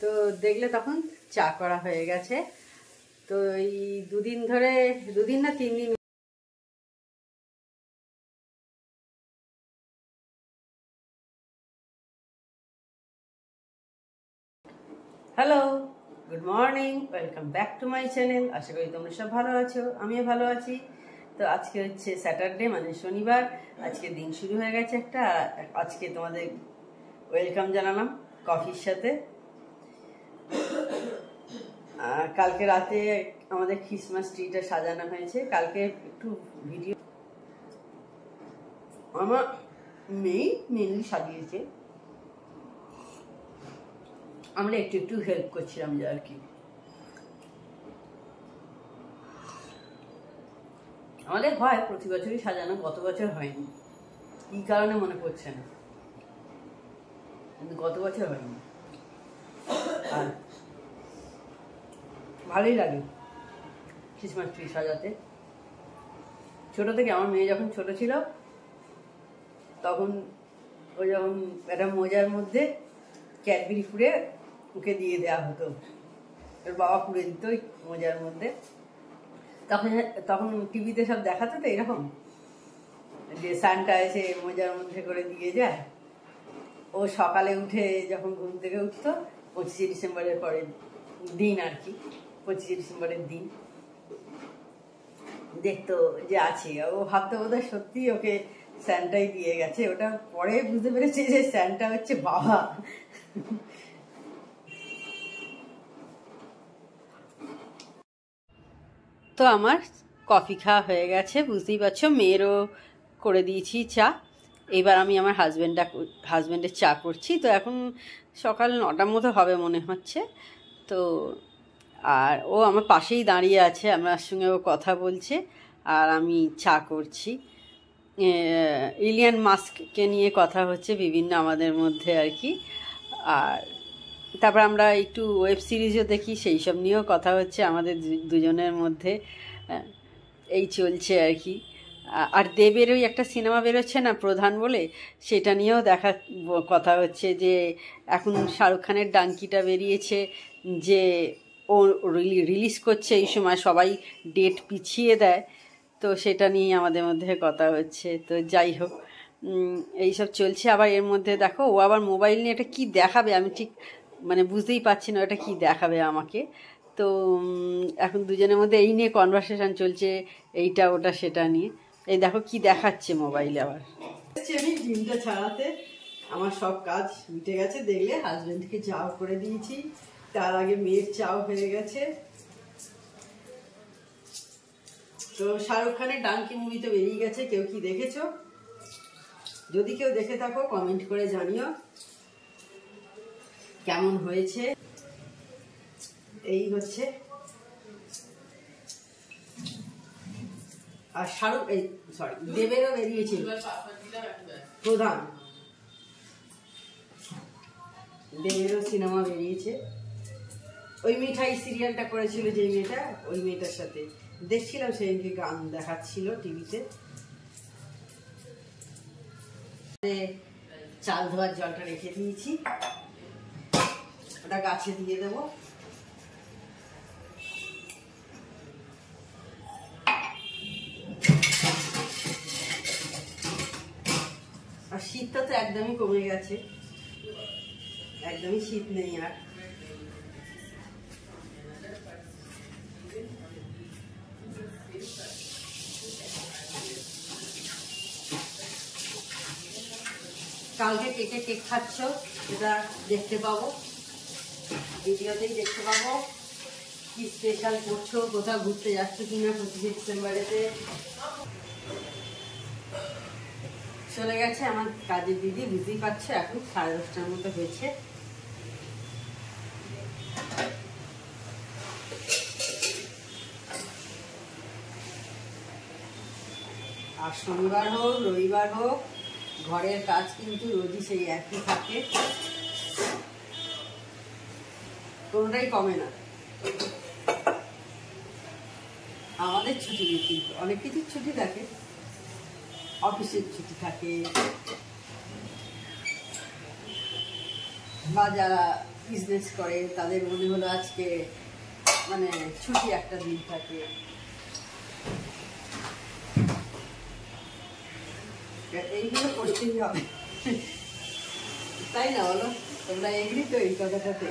তো দেখলে তখন চা করা হয়ে গেছে। তো এই দুদিন ধরে, 2 দিন না 3 দিন hello, good morning, welcome back to my channel. আশা করি তোমরা সব ভালো আছো, আমিও ভালো আছি। তো আজকে হচ্ছে স্যাটারডে, মানে শনিবার। আজকে দিন শুরু হয়ে গেছে একটা। আজকে তোমাদের ওয়েলকাম জানালাম কফির সাথে। কালকে রাতে আমাদের ক্রিসমাস ট্রিটা সাজানো হয়েছে। কালকে একটু ভিডিও আমার মেয়ে মেনলি সাজিয়েছে, আমরা একটু একটু হেল্প করছিলাম যে আর কি। আমাদের হয় প্রতি বছরই সাজানো, গত বছর হয়নি, কি কারণে মনে পড়ছে না, কিন্তু গত বছর হয়নি। আর ভালোই লাগে ক্রিসমাস ট্রি সাজাতে। ছোট থেকে, আমার মেয়ে যখন ছোট ছিল তখন ও যখন একটা মোজার মধ্যে ক্যাডবেরি ফুড়ে ওকে দিয়ে দেওয়া হতো, ওর বাবা পুড়ে দিত ওই মোজার মধ্যে। তখন তখন টিভিতে সব দেখাতো তো এরকম, যে সান্টা এসে মোজার মধ্যে করে দিয়ে যায়। ও সকালে উঠে যখন ঘুম থেকে উঠতো, 25শে ডিসেম্বরের পরের দিন আর কি, 25শে ডিসেম্বরের দিন দেখতো যে আছে, ও ভাবতো বোধহয় সত্যি ওকে স্যান্টাই দিয়ে গেছে। ওটা পরে বুঝতে পেরেছে যে স্যান্টা হচ্ছে বাবা। তো আমার কফি খাওয়া হয়ে গেছে, বুঝতেই পারছো, মেয়েরও করে দিয়েছি চা। এবার আমি আমার হাজব্যান্ডের চা করছি। তো এখন সকাল 9টার মতো হবে মনে হচ্ছে। তো আর ও আমার পাশেই দাঁড়িয়ে আছে, আমার সঙ্গে ও কথা বলছে আর আমি চা করছি। ইলিয়ান মাস্ককে নিয়ে কথা হচ্ছে বিভিন্ন আমাদের মধ্যে আর কি। আর তারপর আমরা একটু ওয়েব সিরিজও দেখি, সেই সব নিয়েও কথা হচ্ছে আমাদের দুজনের মধ্যে। এই চলছে আর কি। আর দেবের ওই একটা সিনেমা বেরোচ্ছে না প্রধান বলে, সেটা নিয়েও কথা হচ্ছে যে এখন শাহরুখ খানের ডাঙ্কিটা বেরিয়েছে, যে ও রিলিজ করছে এই সময়, সবাই ডেট পিছিয়ে দেয়। তো সেটা নিয়ে আমাদের মধ্যে কথা হচ্ছে। তো যাই হোক, এইসব চলছে। আবার এর মধ্যে দেখো, ও আবার মোবাইল নিয়ে এটা কী দেখাবে, আমি ঠিক মানে বুঝতেই পারছি না ওটা কী দেখাবে আমাকে। তো এখন দুজনের মধ্যে এই নিয়ে কনভারসেশন চলছে, এইটা ওটা সেটা নিয়ে। এই দেখো কি দেখাচ্ছে মোবাইলে। আবার আমি ডিমটা ছাড়াতে আমার সব কাজ মিটে গেছে, দেখলে হাজব্যান্ডকে চাও করে দিয়েছি, তার আগে মেয়ের চাও হয়ে গেছে। তো শাহরুখ খানের ডাঙ্কি মুভি তো বেরিয়ে গেছে, কেউ কি দেখেছো? যদি কেউ দেখে থাকো কমেন্ট করে জানিও কেমন হয়েছে। এই হচ্ছে। আর দেবেরও বেরিয়েছিল প্রধান, দেবেরও সিনেমা বেরিয়েছে। ওই মিঠাই সিরিয়ালটা করেছিল যে মেয়েটা, ওই মেয়েটার সাথে দেখছিলাম, সেদিনকে গান দেখাচ্ছিল টিভিতে। চাল ধোয়ার জলটা রেখে দিয়েছি, ওটা গাছে দিয়ে দেবো। আর শীতটা তো একদমই কমে গেছে, একদমই শীত নেই আর। কালকে কেটে কেক খাচ্ছ, এটা দেখতে পাবো, ভিডিওতেই দেখতে পাবো। কি স্পেশাল করছো, কোথাও ঘুরতে যাচ্ছ কিনা 25শে ডিসেম্বরেতে। চলে গেছে আমার কাজের দিদি, বুঝতেই পারছো এখন 10:30টার মতো হয়েছে। আর শনিবার হোক রবিবার হোক, ঘরের কাজ কিন্তু রোজই সেই একই থাকে, কোনোটাই কমে না। আমাদের ছুটি নেই, অনেক কিছু ছুটি থাকে, অফিসের ছুটি থাকে, বা যারা বিজনেস করে, তাদের মনে হলো আজকে মানে ছুটি একটা দিন থাকে, এইগুলো করতেই হবে, তাই না বলো? তোমরা এগ্রি তো এই কথাটাতে?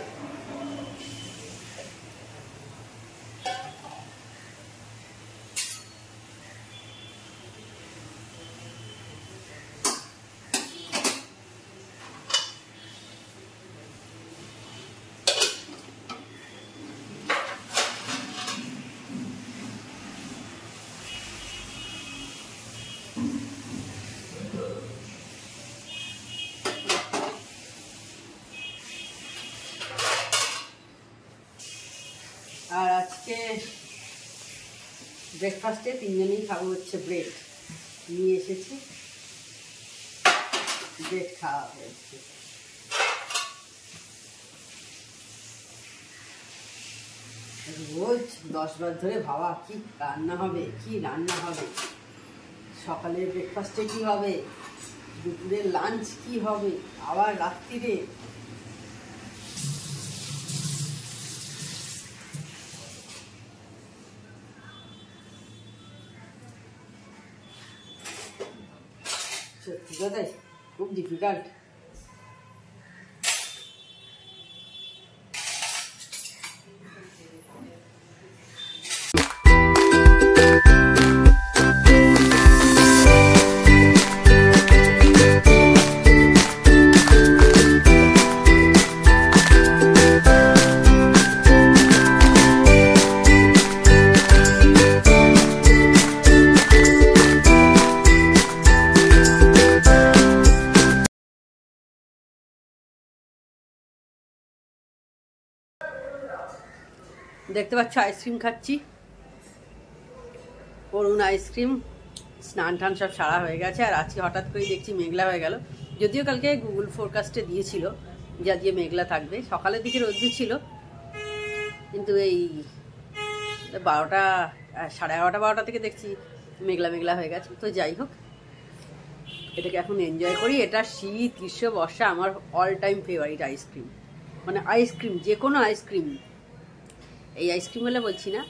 আর আজকে ব্রেকফাস্টে তিনজনেই খাবো হচ্ছে ব্রেড নিয়ে এসেছি, ব্রেড খাওয়া হয়েছে। রোজ 10 বার ধরে ভাবা কি রান্না হবে, কি রান্না হবে, সকালের ব্রেকফাস্টে কি হবে, দুপুরের লাঞ্চ কি হবে, আবার রাত্রিরে। সত্যি কথাই খুব ডিফিকাল্ট। দেখতে পাচ্ছ আইসক্রিম খাচ্ছি, অরুণ আইসক্রিম। স্নান টান সব সারা হয়ে গেছে, আর আজকে হঠাৎ করে দেখছি মেঘলা হয়ে গেল। যদিও কালকে গুগল ফোরকাস্টে দিয়েছিল যে আজকে মেঘলা থাকবে, সকালের দিকে রোদ্দুর ছিল, কিন্তু এই 12টা 11:30 12টা থেকে দেখছি মেঘলা মেঘলা হয়ে গেছে। তো যাই হোক, এটাকে এখন এনজয় করি। এটা শীত, গ্রীষ্ম, বর্ষা আমার অল টাইম ফেভারিট আইসক্রিম। মানে আইসক্রিম, যে কোনো আইসক্রিম, এই আইসক্রিম বলে বলছি না,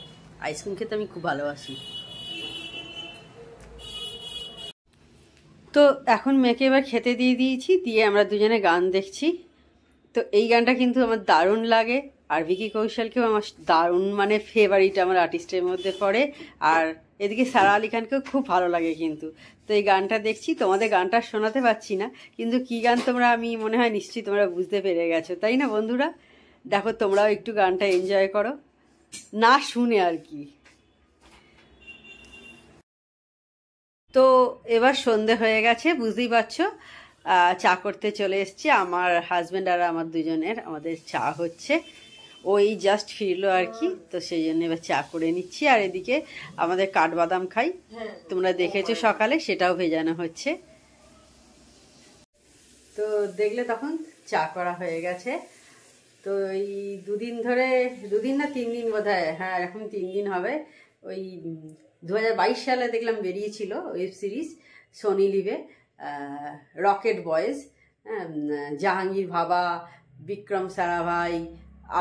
আইসক্রিম খেতে আমি খুব ভালোবাসি। তো এখন মেয়েকে এবার খেতে দিয়ে দিয়েছি, দিয়ে আমরা দুজনে গান দেখছি। তো এই গানটা কিন্তু আমার দারুণ লাগে, আর ভিকি কৌশলকেও আমার দারুণ মানে ফেভারিট আমার আর্টিস্টের মধ্যে পড়ে। আর এদিকে সারা আলি খানকেও খুব ভালো লাগে কিন্তু। তো এই গানটা দেখছি, তোমাদের গানটা শোনাতে পারছি না, কিন্তু কি গান তোমরা আমি মনে হয় নিশ্চয়ই তোমরা বুঝতে পেরে গেছো, তাই না বন্ধুরা? দেখো তোমরাও একটু গানটা এনজয় করো, না শুনে আর কি। তো এবার সন্ধে হয়ে গেছে, বুঝতেই পারছো, চা করতে চলে এসছি। আমার হাজব্যান্ড আর আমার দুজনের, আমাদের চা হচ্ছে, ওই জাস্ট ফিরলো আর কি, তো সেই জন্য এবার চা করে নিচ্ছি। আর এদিকে আমাদের কাঠবাদাম খাই, তোমরা দেখেছো সকালে, সেটাও ভেজানো হচ্ছে। তো দেখলে তখন চা করা হয়ে গেছে। তো এই 2 দিন ধরে, 2 দিন না 3 দিন বোধ হয়, হ্যাঁ এখন 3 দিন হবে, ওই 2022 সালে দেখলাম বেরিয়েছিল ওয়েব সিরিজ সোনি লিভে, রকেট বয়েজ, জাহাঙ্গীর ভাবা, বিক্রম সারাভাই,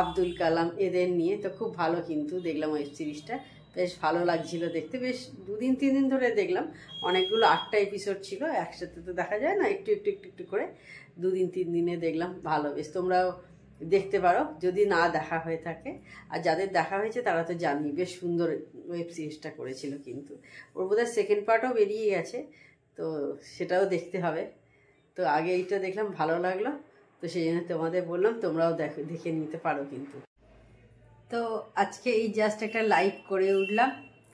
আব্দুল কালাম, এদের নিয়ে। তো খুব ভালো কিন্তু দেখলাম ওয়েব সিরিজটা, বেশ ভালো লাগছিল দেখতে। বেশ 2 দিন 3 দিন ধরে দেখলাম, অনেকগুলো 8টা এপিসোড ছিল, একসাথে তো দেখা যায় না, একটু একটু একটু একটু করে 2 দিন 3 দিনে দেখলাম। ভালো, বেশ তোমরাও দেখতে পারো যদি না দেখা হয়ে থাকে। আর যাদের দেখা হয়েছে তারা তো জানি, বেশ সুন্দর ওয়েব সিরিজটা করেছিল কিন্তু। ওর বোধহয় সেকেন্ড পার্টও বেরিয়ে গেছে, তো সেটাও দেখতে হবে। তো আগে এইটা দেখলাম, ভালো লাগলো, তো সেই জন্য তোমাদের বললাম তোমরাও দেখে নিতে পারো কিন্তু। তো আজকে এই জাস্ট একটা লাইভ করে উঠলাম,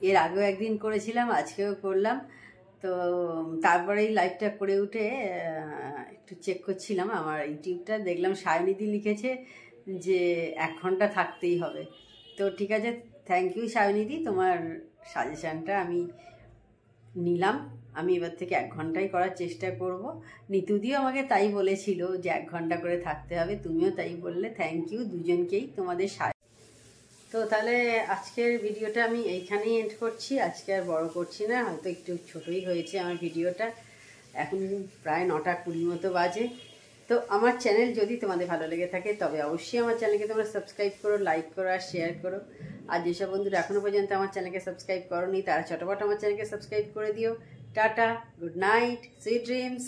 এর আগেও একদিন করেছিলাম, আজকেও করলাম। তো তারপরে এই লাইভটা করে উঠে একটু চেক করছিলাম আমার ইউটিউবটা, দেখলাম সায়নিধি লিখেছে যে 1 ঘন্টা থাকতেই হবে। তো ঠিক আছে, থ্যাংক ইউ সায়নিধি, তোমার সাজেশানটা আমি নিলাম। আমি এবার থেকে 1 ঘন্টাই করার চেষ্টা করব। নিতুদিও আমাকে তাই বলেছিল যে 1 ঘন্টা করে থাকতে হবে, তুমিও তাই বললে। থ্যাংক ইউ দুজনকেই তোমাদের। তো তাহলে আজকের ভিডিওটা আমি এইখানেই এন্ড করছি, আজকে আর বড় করছি না, হয়তো একটু ছোটই হয়েছে আমার ভিডিওটা। এখন প্রায় 9টা 20 মতো বাজে। তো তো আমার চ্যানেল যদি তোমাদের ভালো লেগে থাকে তবে অবশ্যই আমার চ্যানেলকে তোমরা সাবস্ক্রাইব করো, লাইক করো আর শেয়ার করো। আর যেসব বন্ধুরা এখনও পর্যন্ত আমার চ্যানেলকে সাবস্ক্রাইব করোনি তারা চটপট আমার চ্যানেলকে সাবস্ক্রাইব করে দিও। Tata, good night, sweet dreams.